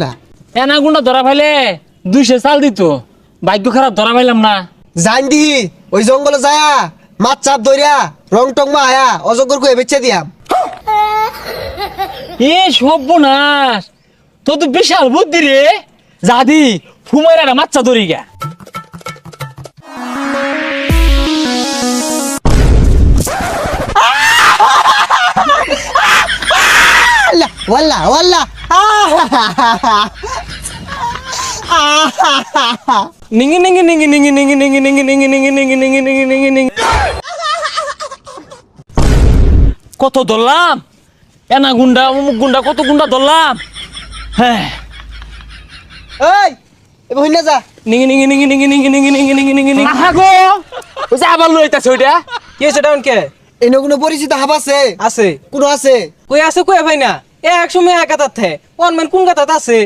না এনা গুন্ডা ধরা পাইলে 200 চাল দিত, ভাগ্য খারাপ ধরা পাইলাম না। জান দি ওই জঙ্গলে যায়া মাছ চাপ ধরিয়া রং টং মা আয়া অজগর কয়ে বেচে দিয়াম। এ সর্বনাশ, তো তো বিশাল বুদ্ধি রে। জাদি ফুমাইরা মাচ্চা ধরি গা। ওয়াল্লা ওয়াল্লা নিঙ্গি নিঙ্গি নিঙ্গি নিঙ্গি নিঙ্গি নিঙ্গি নিঙ্গি নিঙ্গি নিঙ্গি নিঙ্গি নিঙ্গি নিঙ্গি নিঙ্গি নিঙ্গি। কত ধরলাম, এনা গুন্ডা অমুক গুন্ডা কত গুন্ডা ধরলাম। হ্যাঁ এই এ বহিনা যা। নিঙ্গি নিঙ্গি নিঙ্গি নিঙ্গি নিঙ্গি নিঙ্গি নিঙ্গি নিঙ্গি নিঙ্গি নিঙ্গি। আহাগো ওই যে আবার লইতাছে ওইটা কি হয়েছে ডাউন কে এনে কোনো পরিচিত হাব আছে? আছে কোনো আছে? কই আছে কই ভাই না এক সময় এক গাতাত থে অনমেন কোন গাতাত আছে